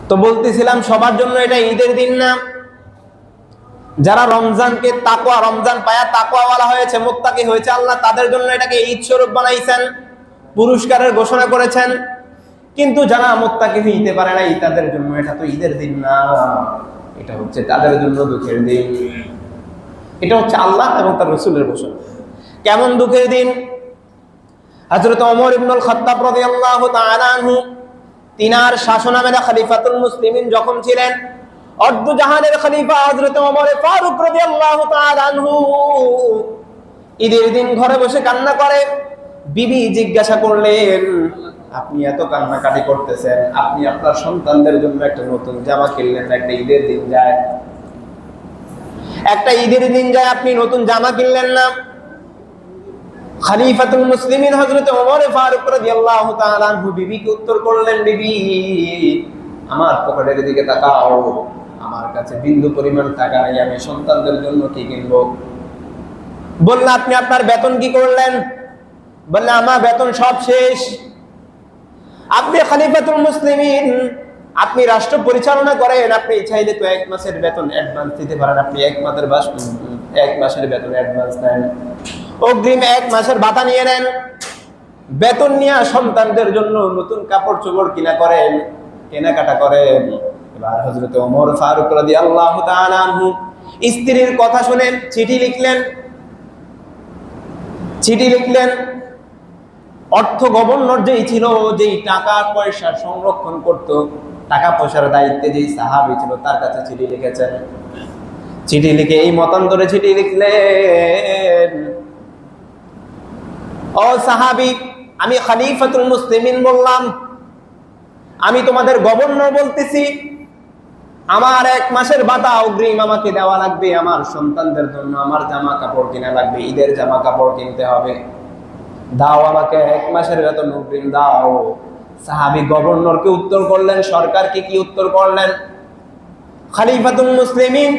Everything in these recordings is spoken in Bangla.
তো বলতেছিলাম সবার জন্য এটা ঈদের দিন না। যারা রমজানকে তাকওয়া, রমজান পায়া তাকওয়াওয়ালা হয়েছে, মুত্তাকি হয়েছে, আল্লাহ তাদের জন্য এটাকে ঈদ স্বরূপ বানাইছেন, পুরস্কারের ঘোষণা করেছেন। কিন্তু যারা মুত্তাকি হইতে পারে না, তাদের জন্য এটা তো ঈদের দিন না, এটা হচ্ছে তাদের জন্য দুঃখের দিন। এটা হচ্ছে আল্লাহ এবং তার রাসূলের ঘোষণা। কেমন দুঃখের দিন? হযরত ওমর ইবনুল খাত্তাব রাদিয়াল্লাহু তাআলা আনহু, তিনার শাসনামলে খলিফাতুল মুসলিমিন যখন ছিলেন, অর্ধ জাহানের খলিফা হযরত ওমর ফারুক রাদিয়াল্লাহু তাআলা আনহু ঈদের দিন ঘরে বসে কান্না করে। বিবি জিজ্ঞাসা করলেন, আপনি এত কান্নাকাটি করতেছেন, আপনি আপনার সন্তানদের জন্য একটা নতুন জামা কিনলেন না? একটা ঈদের দিন যায়, একটা ঈদের দিন যায়, আপনি নতুন জামা কিনলেন না? খলিফাতুল মুসলিমিন হযরত ওমর ফারুক রাদিয়াল্লাহু তাআলা আনহু বিবিকে উত্তর করলেন, বিবি আমার পকেটের দিকে তাকাও, আমার কাছে বিন্দু পরিমাণ টাকা নাই, আমি সন্তানদের জন্য কি কিনবো? বললেন, আপনি আপনার বেতন কি করলেন? বললেন, আমার বেতন সব শেষ। আপনি খলিফাতুল মুসলিমিন, আপনি রাষ্ট্র পরিচালনা করেন, আপনি চাইলে তো 1 মাসের বেতন অ্যাডভান্স দিতে পারেন, আপনি 1 মাসের বেতন অ্যাডভান্স দেন, অগ্রিম 1 মাসের ভাতা নিয়ে নেন, বেতন নিয়ে সন্তানদের জন্য নতুন কাপড় চোপড় কেনাকাটা করেন। এবার হযরত ওমর ফারুক রাদিয়াল্লাহু তাআলা আনহু স্ত্রীর কথা শুনে চিঠি লিখলেন। অর্থ গভর্নর যেই ছিল, যেই টাকা পয়সা সংরক্ষণ করত, টাকা পয়সার দায়িত্বে যেই সাহাবী ছিল, তার কাছে চিঠি লিখেছেন। চিঠি লিখে এই মতান্তরে চিঠি লিখলেন, ও সাহাবী, আমি খলিফাতুল মুসলিমিন বললাম, আমি তোমাদের গভর্নর বলতেছি, আমার 1 মাসের ভাতা অগ্রিম আমাকে দেওয়া লাগবে, আমার সন্তানদের জন্য আমার জামা কাপড় কিনা লাগবে, ঈদের জামা কাপড় কিনতে হবে, দাও আমাকে 1 মাসের বেতন অগ্রিম দাও। সাহাবী গভর্নরকে উত্তর করলেন, সরকারকে কি উত্তর করলেন? খলিফাতুল মুসলিমিন,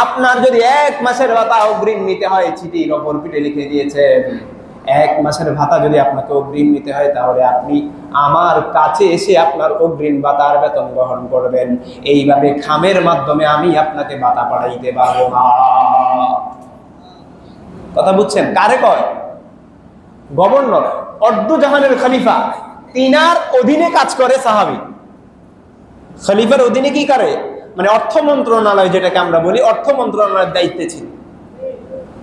আপনার যদি 1 মাসের ভাতা অগ্রিম নিতে হয়, চিঠির অপর পিঠে লিখে দিয়েছেন, 1 মাসের ভাতা যদি আপনাকে অগ্রিম নিতে হয়, তাহলে আপনি আমার কাছে এসে আপনার অগ্রিম ভাতার বেতন গ্রহণ করবেন। এইভাবে খামের মাধ্যমে আমি আপনাকে ভাতা পাঠাইতে পারবো না। কথা বুঝছেন? কারে কয়? গভর্নর, অর্ধ জাহানের খলিফা, তিনার অধীনে কাজ করে সাহাবী। খলিফার অধীনে কি করে? মানে অর্থ মন্ত্রণালয়, যেটাকে আমরা বলি, অর্থ মন্ত্রণালয়ের দায়িত্বে ছিল।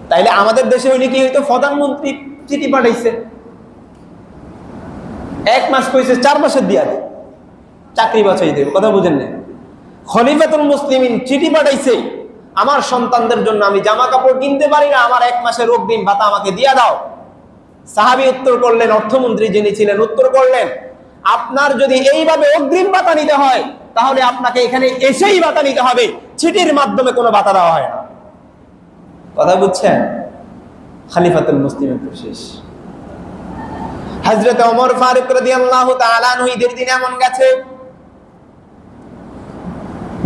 তাইলে আমাদের দেশে হইলে কি হইতো? প্রধানমন্ত্রী চিঠি পাঠাইছে, 1 মাস কইছে 4 মাসের দিয়া দেয়, চাকরি বাছাই দেবে। কথা বুঝেন না? খলিফাতুল মুসলিমিন চিঠি পাঠাইছে, আমার সন্তানদের জন্য আমি জামা কাপড় কিনতে পারি না, আমার 1 মাসের অগ্রিম ভাতা আমাকে দিয়া দাও। সাহাবী উত্তর করলেন, অর্থমন্ত্রী যিনি ছিলেন উত্তর করলেন, আপনার যদি এইভাবে অগ্রিম ভাতা নিতে হয়, তাহলে আপনাকে এখানে এসেই ভাতা নিতে হবে, চিঠির মাধ্যমে কোনো ভাতা দেওয়া হয় না। কথা বুঝছেন? খলিফাতুল মুসলিমিন শেষ। হযরত ওমর ফারুক রাদিয়াল্লাহু তাআলা আনহু ঈদের দিন এমন গেছে,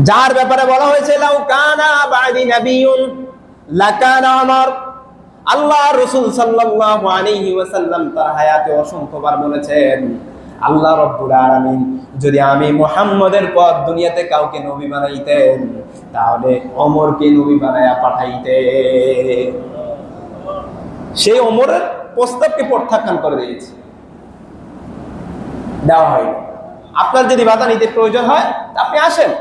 যার ব্যাপারে বলা হয়েছে, লাউ কানা বাদি নাবিয়্যুন লাকানা ওমর। আল্লাহ রাসূল সাল্লাল্লাহু আলাইহি ওয়াসাল্লাম তার হায়াতে অসংখ্যবার বলেছেন, আল্লাহ রাব্বুল আলামিন যদি আমি মুহাম্মদের পর দুনিয়াতে কাউকে নবী বানাইতেন, তাহলে ওমরকে নবী বানায়া পাঠাইতেন। সেই ওমরের প্রস্তাবকে প্রত্যাখ্যান করে দিয়েছে, দেওয়া হয়। আপনার যদি ভাতা নিতে প্রয়োজন হয়, আপনি আসেন।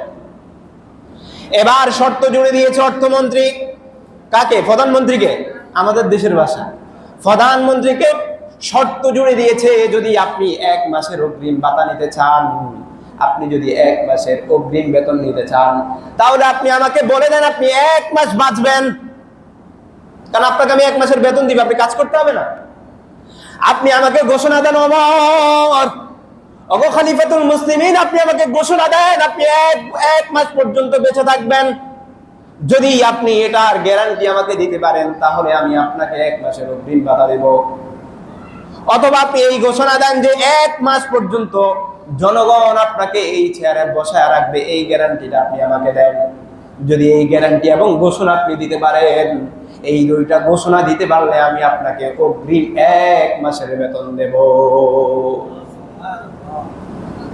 এবার শর্ত জুড়ে দিয়েছে অর্থমন্ত্রী। কাকে? প্রধানমন্ত্রীকে। আমাদের দেশের ভাষা, প্রধানমন্ত্রীকে শর্ত জুড়ে দিয়েছে, যদি আপনি 1 মাসের অগ্রিম ভাতা নিতে চান, আপনি যদি 1 মাসের অগ্রিম বেতন নিতে চান, তাহলে আপনি আমাকে বলে দেন আপনি 1 মাস বাঁচবেন, কারণ আপনাকে আমি 1 মাসের বেতন দিব, আপনি কাজ করতে হবে না। আপনি আমাকে ঘোষণা দেন, ওমর, ওগো খলিফাতুল মুসলিমিন, আপনি আমাকে ঘোষণা দেন আপনি 1 মাস পর্যন্ত বেঁচে থাকবেন। যদি আপনি এটার গ্যারান্টি আমাকে দিতে পারেন, তাহলে আমি আপনাকে 1 মাসের অগ্রিম ভাতা দেব। অথবা আপনি এই ঘোষণা দেন যে 1 মাস পর্যন্ত জনগণ আপনাকে এই চেয়ারে বসায় রাখবে, এই গ্যারান্টিটা আপনি আমাকে দেন। যদি এই গ্যারান্টি এবং ঘোষণা আপনি দিতে পারেন, এই দুইটা ঘোষণা দিতে পারলে আমি আপনাকে অগ্রিম 1 মাসের বেতন দেব।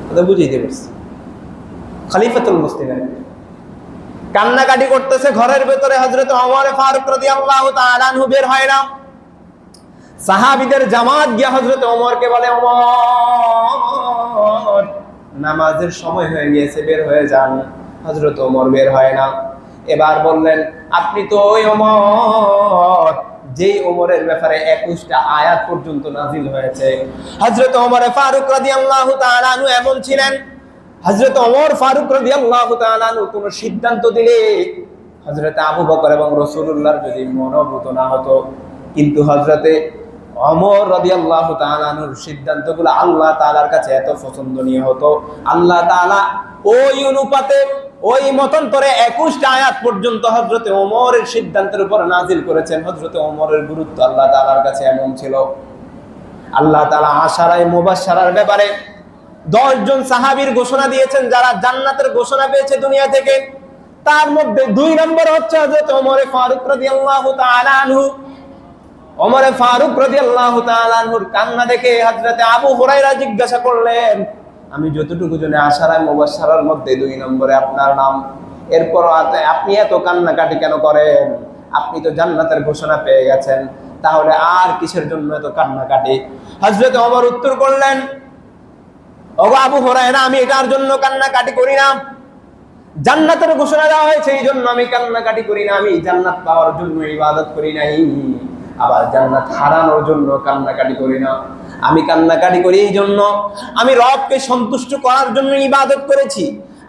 কথা বুঝাইতে পারছি? খলিফাতুল মুসলিমিন কান্নাকাটি করতেছে ঘরের ভেতরে। হযরত ওমর ফারুক রাদিয়াল্লাহু তাআলা আনহু বের হয় না। সাহাবীদের জামাত গিয়ে হযরত ওমরকে বলে, ওমর নামাজের সময় হয়ে গিয়েছে, বের হয়ে যান। হযরত ওমর বের হয় না। এবার বললেন, আপনি তো ওই ওমর যেই ওমরের ব্যাপারে 21টা আয়াত পর্যন্ত নাজিল হয়েছে। হযরত ওমর ফারুক রাদিয়াল্লাহু তাআলা আনহু এমন ছিলেন, হযরত ওমর ফারুক রাদিয়াল্লাহু তাআলা আনহু কোন সিদ্ধান্ত দিলে হযরত আবু বকর এবং রাসূলুল্লাহর যদি মনোভূত না হতো, কিন্তু হযরতে ওমর রাদিয়াল্লাহু তাআলা আনহুর সিদ্ধান্তগুলো আল্লাহ তাআলার কাছে এত পছন্দনীয় হতো, আল্লাহ তাআলা ওই অনুপাতে ওই মতান্তরে 21টা আয়াত পর্যন্ত হযরত ওমরের সিদ্ধান্তের উপর নাজিল করেছেন। হযরত ওমরের গুরুত্ব আল্লাহ তাআলার কাছে এমন ছিল। আল্লাহ তাআলা আশারায়ে মুবাশশারার ব্যাপারে 10 জন সাহাবীর ঘোষণা দিয়েছেন যারা জান্নাতের ঘোষণা পেয়েছে দুনিয়া থেকে। তার মধ্যে 2 নম্বর হচ্ছে হযরত ওমর ফারুক রাদিয়াল্লাহু তাআলা আনহু। ওমর ফারুক রাদিয়াল্লাহু তাআলা আনহুর কান্না দেখে হযরত আবু হুরায়রা জিজ্ঞাসা করলেন, আমি যতটুকু জানি আশারায়ে মুবাশশারার মধ্যে 2 নম্বরে আপনার নাম, এরপর আপনি এত কান্নাকাটি কেন করেন? আপনি তো জান্নাতের ঘোষণা পেয়ে গেছেন, তাহলে আর কিসের জন্য এত কান্নাকাটি? হযরত ওমর উত্তর করলেন, ওগো আবু হুরায়রা, আমি এটার জন্য কান্নাকাটি করি না। জান্নাতের ঘোষণা দেওয়া হয়েছে এই জন্য আমি কান্নাকাটি করি না। আমি জান্নাত পাওয়ার জন্য ইবাদত করি নাই, আবার জান্নাত হারানোর জন্য কান্নাকাটি করি না। আমি কান্নাকাটি করি এই জন্য আমি রবকে সন্তুষ্ট করার জন্য ইবাদত করেছি,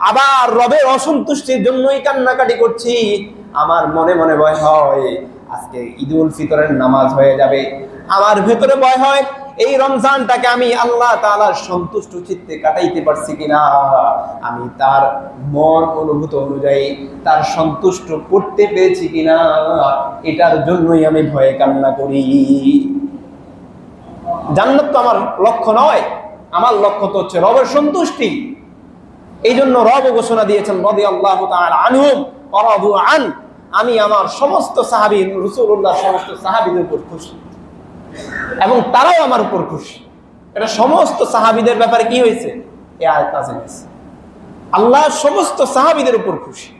আবার রবের অসন্তুষ্টির জন্যই কান্নাকাটি করছি। আমার মনে মনে ভয় হয় আজকে ঈদুল ফিতরের নামাজ হয়ে যাবে, আমার ভেতরে ভয় হয় এই রমজানটাকে আমি আল্লাহ তাআলার সন্তুষ্ট চিত্তে কাটাইতে পারছি কিনা, আমি তার মন অনুভূত অনুযায়ী তার সন্তুষ্ট করতে পেরেছি কিনা, এটার জন্যই আমি ভয়ে কান্না করি। জান্নাত তো আমার লক্ষ্য নয়, আমার লক্ষ্য তো হচ্ছে রবের সন্তুষ্টি। এই জন্য রব ঘোষণা দিয়েছেন রাদিয়াল্লাহু তাআলা আনহুম ওয়া রাদু আন, আমি আমার সমস্ত সাহাবী রাসূলুল্লাহ সমস্ত সাহাবীদের উপর খুশি এবং তারাও আমার উপর খুশি। এটা সমস্ত সাহাবীদের ব্যাপারে কি হয়েছে? এই আয়াত নাযিল হয়েছে। আল্লাহ সমস্ত সাহাবীদের উপর খুশি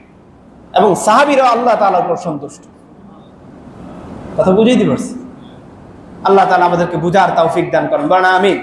এবং সাহাবীরা আল্লাহ তাআলার উপর সন্তুষ্ট। কথা বুঝাইতে পারছি? আল্লাহ তাআলা আমাদেরকে বুঝার তৌফিক দান করেন, বলেন আমিন।